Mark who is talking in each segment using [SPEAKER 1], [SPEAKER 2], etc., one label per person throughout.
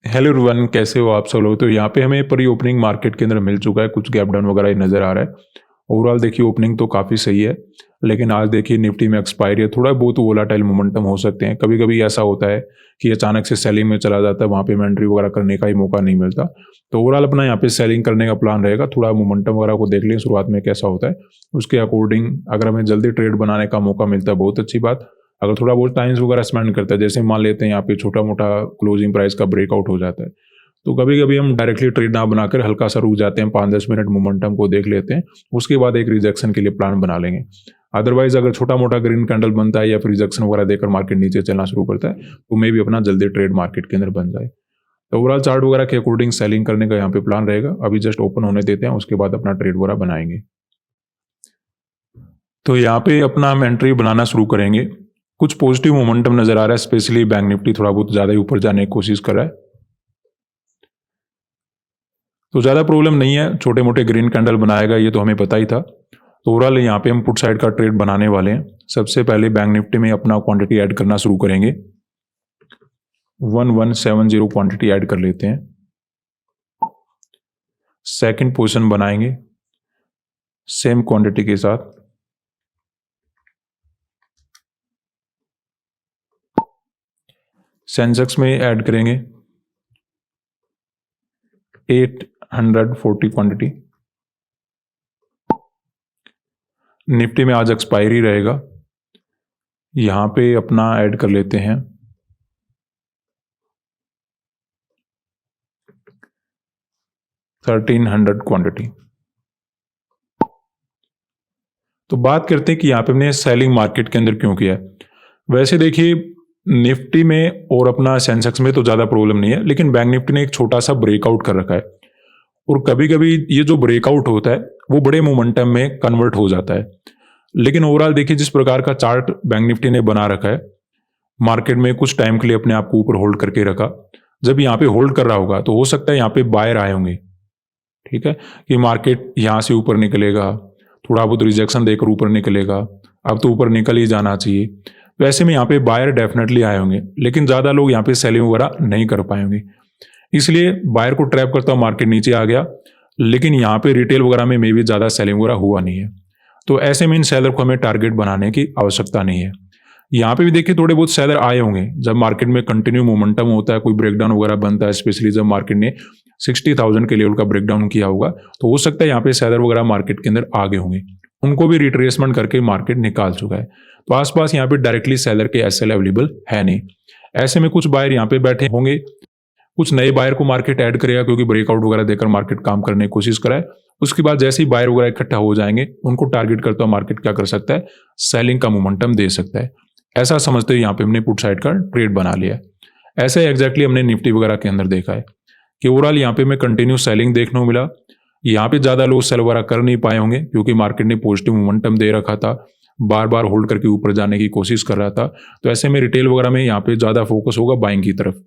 [SPEAKER 1] Hello everyone, कैसे हो आप सब लोग। तो यहाँ पे हमें प्री ओपनिंग मार्केट के अंदर मिल चुका है, कुछ गैप डाउन वगैरह नज़र आ रहा है। ओवरऑल देखिए ओपनिंग तो काफ़ी सही है, लेकिन आज देखिए निफ्टी में एक्सपायरी है, थोड़ा बहुत वोलाटाइल मोमेंटम हो सकते हैं। कभी कभी ऐसा होता है कि अचानक से सेलिंग में चला जाता है, वहाँ पे इन्वेंट्री वगैरह करने का ही मौका नहीं मिलता। तो ओवरऑल अपना यहाँ पे सेलिंग करने का प्लान रहेगा। थोड़ा मोमेंटम वगैरह को देख लें शुरुआत में कैसा होता है, उसके अकॉर्डिंग अगर हमें जल्दी ट्रेड बनाने का मौका मिलता है बहुत अच्छी बात। अगर थोड़ा बहुत टाइम्स वगैरह स्पेंड करता है, जैसे मान लेते हैं यहाँ पे छोटा मोटा क्लोजिंग प्राइस का ब्रेकआउट हो जाता है, तो कभी कभी हम डायरेक्टली ट्रेड ना बनाकर हल्का सा रुक जाते हैं, 5-10 मिनट मोमेंटम को देख लेते हैं, उसके बाद एक रिजेक्शन के लिए प्लान बना लेंगे। अदरवाइज अगर छोटा मोटा ग्रीन कैंडल बनता है या फिर रिजेक्शन वगैरह देकर मार्केट नीचे चलना शुरू करता है, तो मे भी अपना जल्दी ट्रेड मार्केट के अंदर बन जाए। तो ओवरऑल चार्ट वगैरह के अकॉर्डिंग सेलिंग करने का यहाँ पे प्लान रहेगा। अभी जस्ट ओपन होने देते हैं, उसके बाद अपना ट्रेड वगैरह बनाएंगे। तो यहाँ पे अपना हम एंट्री बनाना शुरू करेंगे। कुछ पॉजिटिव मोमेंटम नजर आ रहा है, स्पेशली बैंक निफ्टी थोड़ा बहुत ज्यादा ही ऊपर जाने की कोशिश कर रहा है, तो ज़्यादा प्रॉब्लम नहीं है। छोटे मोटे ग्रीन कैंडल बनाएगा, ये तो हमें पता ही था। तो ओवरऑल यहाँ पे हम पुट साइड का ट्रेड बनाने वाले हैं। सबसे पहले बैंक निफ्टी में अपना क्वांटिटी ऐड करना शुरू करेंगे। 1170 क्वांटिटी ऐड कर लेते हैं। सेकंड पोजीशन बनाएंगे सेम क्वांटिटी के साथ। सेंसेक्स में ऐड करेंगे 840 क्वांटिटी। निफ्टी में आज एक्सपायरी रहेगा, यहां पे अपना ऐड कर लेते हैं 1300 क्वांटिटी। तो बात करते हैं कि यहां पे हमने सेलिंग मार्केट के अंदर क्यों किया है। वैसे देखिए निफ्टी में और अपना सेंसेक्स में तो ज़्यादा प्रॉब्लम नहीं है, लेकिन बैंक निफ्टी ने एक छोटा सा ब्रेकआउट कर रखा है, और कभी कभी ये जो ब्रेकआउट होता है वो बड़े मोमेंटम में कन्वर्ट हो जाता है। लेकिन ओवरऑल देखिए जिस प्रकार का चार्ट बैंक निफ्टी ने बना रखा है, मार्केट में कुछ टाइम के लिए अपने आप को ऊपर होल्ड करके रखा। जब यहाँ पे होल्ड कर रहा होगा तो हो सकता है यहाँ पे बायर आए होंगे, ठीक है, कि मार्केट यहाँ से ऊपर निकलेगा, थोड़ा बहुत रिजेक्शन देकर ऊपर निकलेगा, अब तो ऊपर निकल ही जाना चाहिए। तो ऐसे में यहाँ पे बायर डेफिनेटली आए होंगे, लेकिन ज़्यादा लोग यहाँ पे सेलिंग वगैरह नहीं कर पाएंगे, इसलिए बायर को ट्रैप करता हुआ मार्केट नीचे आ गया। लेकिन यहाँ पे रिटेल वगैरह में मे भी ज़्यादा सेलिंग वगैरह हुआ नहीं है, तो ऐसे में इन सेलर को हमें टारगेट बनाने की आवश्यकता नहीं है। यहाँ पे भी देखिए थोड़े बहुत सेलर आए होंगे जब मार्केट में कंटिन्यू मोमेंटम होता है, कोई ब्रेकडाउन वगैरह बनता है, स्पेशली जब मार्केट ने 60,000 के लेवल का ब्रेकडाउन किया होगा, तो हो सकता है यहाँ पे सेलर वगैरह मार्केट के अंदर आगे होंगे, उनको भी रिट्रेसमेंट करके मार्केट निकाल चुका है। तो आसपास यहाँ पे डायरेक्टली सेलर के एसएल अवेलेबल है नहीं। ऐसे में कुछ बायर यहाँ पे बैठे होंगे, कुछ नए बायर को मार्केट ऐड करेगा, क्योंकि ब्रेकआउट वगैरह देकर मार्केट काम करने की कोशिश कराए। उसके बाद जैसे ही बायर वगैरह इकट्ठा हो जाएंगे, उनको टारगेट करता हुआ मार्केट क्या कर सकता है, सेलिंग का मोमेंटम दे सकता है। ऐसा समझते हुए यहाँ पे हमने पुट साइड का ट्रेड बना लिया है। ऐसे एग्जैक्टली हमने निफ्टी वगैरह के अंदर देखा है कि ओवरऑल यहाँ पे हमें कंटिन्यू सेलिंग देखने को मिला। यहाँ पे ज़्यादा लोग सेल वगैरह कर नहीं पाए होंगे, क्योंकि मार्केट ने पॉजिटिव मोमेंटम दे रखा था, बार बार होल्ड करके ऊपर जाने की कोशिश कर रहा था। तो ऐसे में रिटेल वगैरह में यहाँ पे ज़्यादा फोकस होगा बाइंग की तरफ।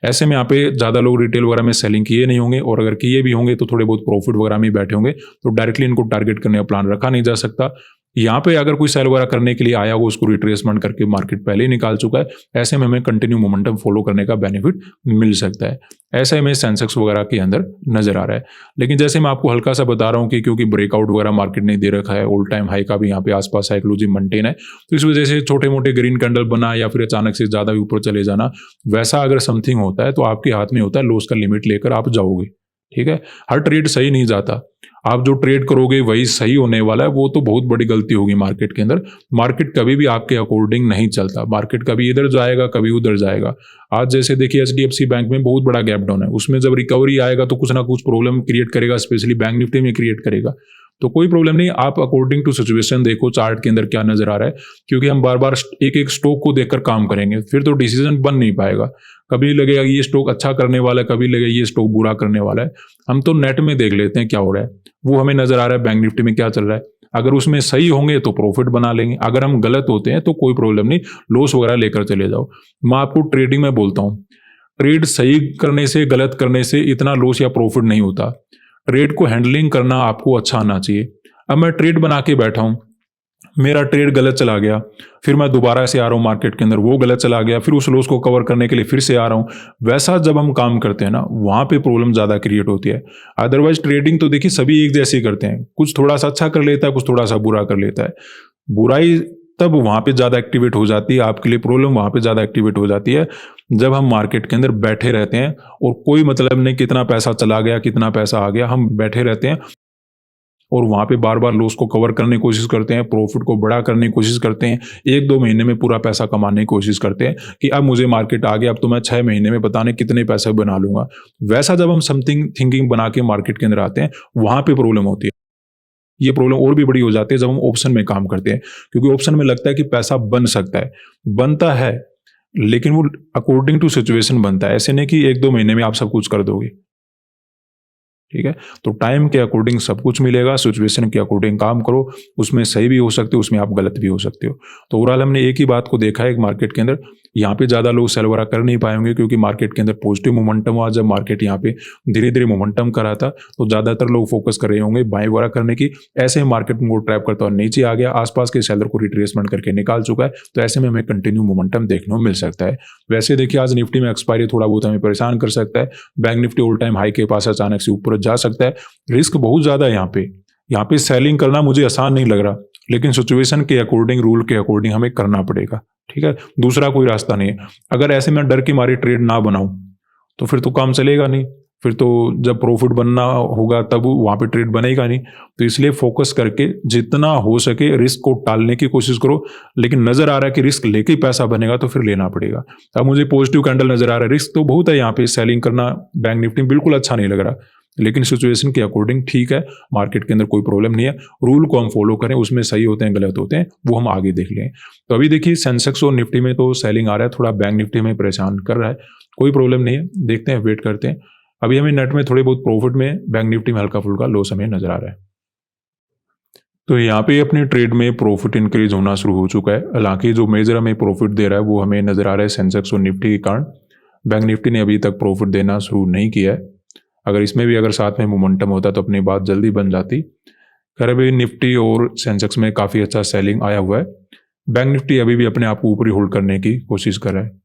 [SPEAKER 1] ऐसे में यहाँ पे ज़्यादा लोग रिटेल वगैरह में सेलिंग किए नहीं होंगे, और अगर किए भी होंगे तो थोड़े बहुत प्रॉफिट वगैरह में बैठे होंगे, तो डायरेक्टली इनको टारगेट करने का प्लान रखा नहीं जा सकता। यहाँ पे अगर कोई सेल वगैरह करने के लिए आया हो, उसको रिट्रेसमेंट करके मार्केट पहले ही निकाल चुका है। ऐसे में हमें कंटिन्यू मोमेंटम फॉलो करने का बेनिफिट मिल सकता है। ऐसे में सेंसेक्स वगैरह के अंदर नजर आ रहा है। लेकिन जैसे मैं आपको हल्का सा बता रहा हूँ कि क्योंकि ब्रेकआउट वगैरह मार्केट ने दे रखा है, ऑल टाइम हाई का भी यहाँ पे आसपास साइकोलॉजी मेंटेन है, तो इस वजह से छोटे मोटे ग्रीन कैंडल बना या फिर अचानक से ज्यादा ऊपर चले जाना, वैसा अगर समथिंग होता है तो आपके हाथ में होता है लॉस का लिमिट लेकर आप जाओगे, ठीक है। हर ट्रेड सही नहीं जाता, आप जो ट्रेड करोगे वही सही होने वाला है, वो तो बहुत बड़ी गलती होगी मार्केट के अंदर। मार्केट कभी भी आपके अकॉर्डिंग नहीं चलता, मार्केट कभी इधर जाएगा कभी उधर जाएगा। आज जैसे देखिए एचडीएफसी बैंक में बहुत बड़ा गैप डाउन है, उसमें जब रिकवरी आएगा तो कुछ ना कुछ प्रॉब्लम क्रिएट करेगा, स्पेशली बैंक निफ्टी में क्रिएट करेगा। तो कोई प्रॉब्लम नहीं, आप अकॉर्डिंग टू सिचुएशन देखो चार्ट के अंदर क्या नजर आ रहा है, क्योंकि हम बार बार एक एक स्टॉक को देखकर काम करेंगे, फिर तो डिसीजन बन नहीं पाएगा। कभी लगेगा ये स्टॉक अच्छा करने वाला है, कभी लगेगा ये स्टॉक बुरा करने वाला है। हम तो नेट में देख लेते हैं क्या हो रहा है, वो हमें नजर आ रहा है बैंक निफ्टी में क्या चल रहा है। अगर उसमें सही होंगे तो प्रॉफिट बना लेंगे, अगर हम गलत होते हैं तो कोई प्रॉब्लम नहीं, लॉस वगैरह लेकर चले जाओ। मैं आपको ट्रेडिंग में बोलता हूँ, ट्रेड सही करने से गलत करने से इतना लॉस या प्रॉफिट नहीं होता। ट्रेड को हैंडलिंग करना आपको अच्छा आना चाहिए। अब मैं ट्रेड बना के बैठा हूं, मेरा ट्रेड गलत चला गया, फिर मैं दोबारा से आ रहा हूँ मार्केट के अंदर, वो गलत चला गया, फिर उस लॉस को कवर करने के लिए फिर से आ रहा हूँ। वैसा जब हम काम करते हैं ना, वहाँ पे प्रॉब्लम ज़्यादा क्रिएट होती है। अदरवाइज ट्रेडिंग तो देखिए सभी एक जैसे ही करते हैं, कुछ थोड़ा सा अच्छा कर लेता है, कुछ थोड़ा सा बुरा कर लेता है। बुराई तब वहाँ पे ज़्यादा एक्टिवेट हो जाती है, आपके लिए प्रॉब्लम वहाँ पे ज़्यादा एक्टिवेट हो जाती है जब हम मार्केट के अंदर बैठे रहते हैं और कोई मतलब नहीं कितना पैसा चला गया, कितना पैसा आ गया, हम बैठे रहते हैं और वहाँ पे बार बार लॉस को कवर करने की कोशिश करते हैं, प्रॉफिट को बड़ा करने की कोशिश करते हैं, 1-2 महीने में पूरा पैसा कमाने की कोशिश करते हैं कि अब मुझे मार्केट आ गया, अब तो मैं 6 महीने में पता नहीं कितने पैसे बना लूंगा। वैसा जब हम समथिंग थिंकिंग बना के मार्केट के अंदर आते हैं, वहाँ पे प्रॉब्लम होती है। ये प्रॉब्लम और भी बड़ी हो जाती है जब हम ऑप्शन में काम करते हैं, क्योंकि ऑप्शन में लगता है कि पैसा बन सकता है, बनता है, लेकिन वो अकॉर्डिंग टू सिचुएशन बनता है। ऐसे नहीं कि 1-2 महीने में आप सब कुछ कर दोगे, ठीक है। तो टाइम के अकॉर्डिंग सब कुछ मिलेगा, सिचुएशन के अकॉर्डिंग काम करो, उसमें सही भी हो सकते हो, उसमें आप गलत भी हो सकते हो। तो ओवरऑल हमने एक ही बात को देखा है मार्केट के अंदर, यहाँ पे ज़्यादा लोग सेल वगैरह कर नहीं पाएंगे क्योंकि मार्केट के अंदर पॉजिटिव मोमेंटम हुआ। जब मार्केट यहाँ पे धीरे धीरे मोमेंटम करा था तो ज़्यादातर लोग फोकस कर रहे होंगे बाई वगैरह करने की। ऐसे ही मार्केट को ट्रैप करता हुआ नीचे आ गया, आसपास के सेलर को रिट्रेसमेंट करके निकाल चुका है, तो ऐसे में हमें कंटिन्यू मोमेंटम देखने को मिल सकता है। वैसे देखिए आज निफ्टी में एक्सपायरी थोड़ा बहुत हमें परेशान कर सकता है, bank Nifty all time high के पास अचानक से ऊपर जा सकता है, रिस्क बहुत ज़्यादा है यहाँ पे सेलिंग करना मुझे आसान नहीं लग रहा, लेकिन सिचुएशन के अकॉर्डिंग, रूल के अकॉर्डिंग हमें करना पड़ेगा, ठीक है। दूसरा कोई रास्ता नहीं है। अगर ऐसे में डर की मारी ट्रेड ना बनाऊं तो फिर तो काम चलेगा नहीं, फिर तो जब प्रॉफिट बनना होगा तब वहाँ पे ट्रेड बनेगा नहीं। तो इसलिए फोकस करके जितना हो सके रिस्क को टालने की कोशिश करो, लेकिन नजर आ रहा है कि रिस्क लेके पैसा बनेगा तो फिर लेना पड़ेगा। अब मुझे पॉजिटिव कैंडल नजर आ रहा है, रिस्क तो बहुत है यहाँ पे, सेलिंग करना बैंक निफ्टी में बिल्कुल अच्छा नहीं लग रहा, लेकिन सिचुएशन के अकॉर्डिंग ठीक है, मार्केट के अंदर कोई प्रॉब्लम नहीं है। रूल को हम फॉलो करें, उसमें सही होते हैं गलत होते हैं वो हम आगे देख लें। तो अभी देखिए सेंसेक्स और निफ्टी में तो सेलिंग आ रहा है, थोड़ा बैंक निफ्टी में परेशान कर रहा है, कोई प्रॉब्लम नहीं है, देखते हैं, वेट करते हैं। अभी हमें नेट में थोड़े बहुत प्रॉफिट में, बैंक निफ्टी में हल्का फुल्का लॉस हमें नजर आ रहा है। तो यहाँ पे अपने ट्रेड में प्रॉफिट इंक्रीज होना शुरू हो चुका है। हालांकि जो मेजर हमें प्रॉफिट दे रहा है वो हमें नजर आ रहा है सेंसेक्स और निफ्टी के कारण। बैंक निफ्टी ने अभी तक प्रॉफिट देना शुरू नहीं किया है। अगर इसमें भी अगर साथ में मोमेंटम होता तो अपनी बात जल्दी बन जाती। खैर अभी निफ्टी और सेंसेक्स में काफ़ी अच्छा सेलिंग आया हुआ है। बैंक निफ्टी अभी भी अपने आप को ऊपर ही होल्ड करने की कोशिश कर रहा है।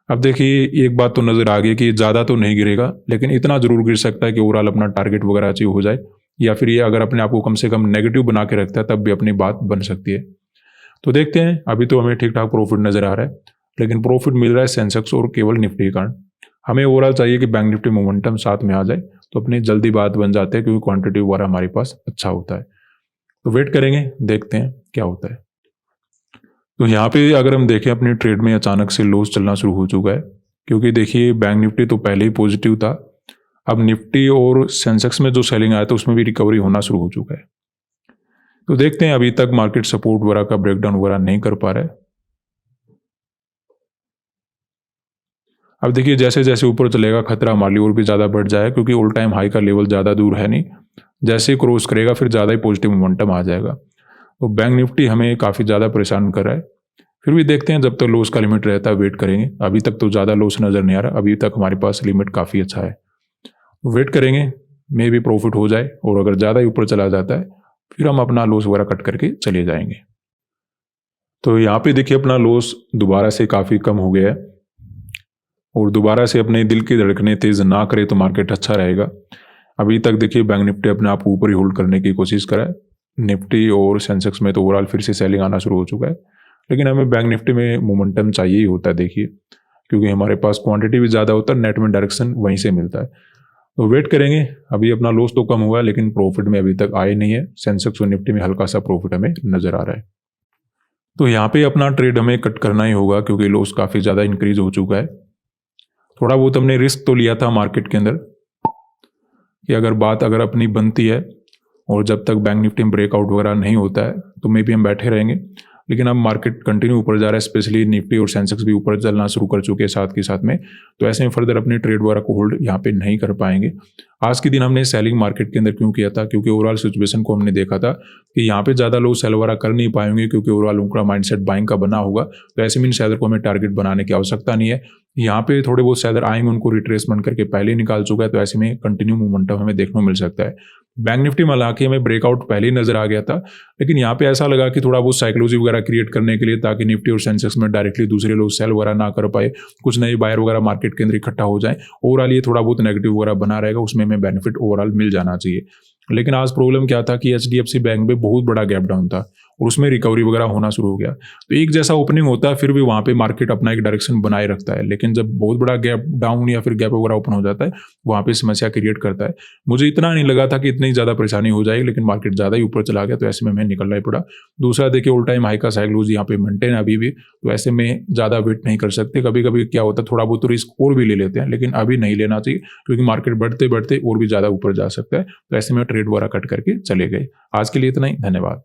[SPEAKER 1] अब देखिए एक बात तो नज़र आ गई कि ज़्यादा तो नहीं गिरेगा, लेकिन इतना ज़रूर गिर सकता है कि ओवरऑल अपना टारगेट वगैरह अचीव हो जाए, या फिर ये अगर अपने आप को कम से कम नेगेटिव बना के रखता है तब भी अपनी बात बन सकती है। तो देखते हैं, अभी तो हमें ठीक ठाक प्रॉफिट नज़र आ रहा है, लेकिन प्रॉफिट मिल रहा है सेंसेक्स और केवल निफ्टी के कारण। हमें ओवरऑल चाहिए कि बैंक निफ्टी मोमेंटम साथ में आ जाए तो अपनी जल्दी बात बन जाते हैं, क्योंकि क्वांटिटी वगैरह हमारे पास अच्छा होता है। तो वेट करेंगे, देखते हैं क्या होता है। तो यहाँ पे अगर हम देखें अपने ट्रेड में अचानक से लॉस चलना शुरू हो चुका है, क्योंकि देखिए बैंक निफ्टी तो पहले ही पॉजिटिव था, अब निफ्टी और सेंसेक्स में जो सेलिंग आया था उसमें भी रिकवरी होना शुरू हो चुका है। तो देखते हैं, अभी तक मार्केट सपोर्ट वगैरह का ब्रेकडाउन वगैरह नहीं कर पा रहा है। अब देखिए जैसे जैसे ऊपर चलेगा खतरा हमारे लिए और भी ज़्यादा बढ़ जाए, क्योंकि ऑल टाइम हाई का लेवल ज़्यादा दूर है नहीं, जैसे ही क्रॉस करेगा फिर ज़्यादा ही पॉजिटिव मोमेंटम आ जाएगा। तो बैंक निफ्टी हमें काफ़ी ज़्यादा परेशान कर रहा है, फिर भी देखते हैं, जब तक लॉस का लिमिट रहता है वेट करेंगे। अभी तक तो ज़्यादा लॉस नज़र नहीं आ रहा, अभी तक हमारे पास लिमिट काफ़ी अच्छा है, तो वेट करेंगे, मे भी प्रॉफिट हो जाए, और अगर ज़्यादा ही ऊपर चला जाता है फिर हम अपना लॉस वगैरह कट करके चले जाएंगे। तो यहाँ पे देखिए अपना लॉस दोबारा से काफ़ी कम हो गया है, और दोबारा से अपने दिल की धड़कनें तेज़ ना करे तो मार्केट अच्छा रहेगा। अभी तक देखिए बैंक निफ्टी अपने आप को ऊपर ही होल्ड करने की कोशिश करा है। निफ्टी और सेंसेक्स में तो ओवरऑल फिर से सेलिंग आना शुरू हो चुका है, लेकिन हमें बैंक निफ्टी में मोमेंटम चाहिए ही होता है देखिए, क्योंकि हमारे पास क्वांटिटी भी ज़्यादा होता है, नेट में डायरेक्शन वहीं से मिलता है। तो वेट करेंगे, अभी अपना लॉस तो कम हुआ है लेकिन प्रॉफिट में अभी तक आए नहीं है। सेंसेक्स और निफ्टी में हल्का सा प्रॉफिट हमें नज़र आ रहा है। तो यहाँ पे अपना ट्रेड हमें कट करना ही होगा, क्योंकि लॉस काफ़ी ज़्यादा इंक्रीज हो चुका है। थोड़ा बहुत हमने रिस्क तो लिया था मार्केट के अंदर कि अगर अपनी बनती है और जब तक बैंक निफ्टी में ब्रेकआउट वगैरह नहीं होता है तो मे भी हम बैठे रहेंगे, लेकिन अब मार्केट कंटिन्यू ऊपर जा रहा है, स्पेशली निफ्टी और सेंसेक्स भी ऊपर चलना शुरू कर चुके हैं साथ के साथ में। तो ऐसे में फर्दर अपने ट्रेड वगैरह को होल्ड यहाँ पे नहीं कर पाएंगे। आज के दिन हमने सेलिंग मार्केट के अंदर क्यों किया था, क्योंकि ओवरऑल सिचुएशन को हमने देखा था कि यहाँ पे ज़्यादा लोग सेल वगैरह कर नहीं पाएंगे, क्योंकि ओवरऑल उनका माइंडसेट बाइंग का बना होगा। तो ऐसे में इन शेयर को हमें टारगेट बनाने की आवश्यकता नहीं है। यहाँ पे थोड़े बहुत सेलर आएंगे, उनको रिट्रेसमेंट करके पहले ही निकाल चुका है, तो ऐसे में कंटिन्यू मोमेंटम हमें देखने को मिल सकता है। बैंक निफ्टी में हालांकि हमें ब्रेकआउट पहले ही नजर आ गया था, लेकिन यहाँ पे ऐसा लगा कि थोड़ा बहुत साइकोलॉजी वगैरह क्रिएट करने के लिए, ताकि निफ्टी और सेंसेक्स में डायरेक्टली दूसरे लोग सेल वगैरह ना कर पाए, कुछ नए बायर वगैरह मार्केट के अंदर इकट्ठा हो जाए, ओवरऑल ये थोड़ा बहुत नेगेटिव वगैरह बना रहेगा, उसमें हमें बेनिफिट ओवरऑल मिल जाना चाहिए। लेकिन आज प्रॉब्लम क्या था कि एचडीएफसी बैंक में बहुत बड़ा गैप डाउन था और उसमें रिकवरी वगैरह होना शुरू हो गया। तो एक जैसा ओपनिंग होता है, फिर भी वहाँ पे मार्केट अपना एक डायरेक्शन बनाए रखता है, लेकिन जब बहुत बड़ा गैप डाउन या फिर गैप वगैरह ओपन हो जाता है, वहाँ पे समस्या क्रिएट करता है। मुझे इतना नहीं लगा था कि इतनी ज़्यादा परेशानी हो जाएगी, लेकिन मार्केट ज़्यादा ही ऊपर चला गया, तो ऐसे में हमें निकलना ही पड़ा। दूसरा देखिए, ऑल टाइम हाई का साइक्लोजी यहाँ पे मेंटेन अभी भी, तो ऐसे में ज़्यादा वेट नहीं कर सकते। कभी कभी क्या होता है, थोड़ा बहुत तो रिस्क और भी ले लेते हैं, लेकिन अभी नहीं लेना चाहिए, क्योंकि मार्केट बढ़ते बढ़ते और भी ज़्यादा ऊपर जा सकता है। तो ऐसे में ट्रेड वगैरह कट करके चले गए। आज के लिए इतना ही, धन्यवाद।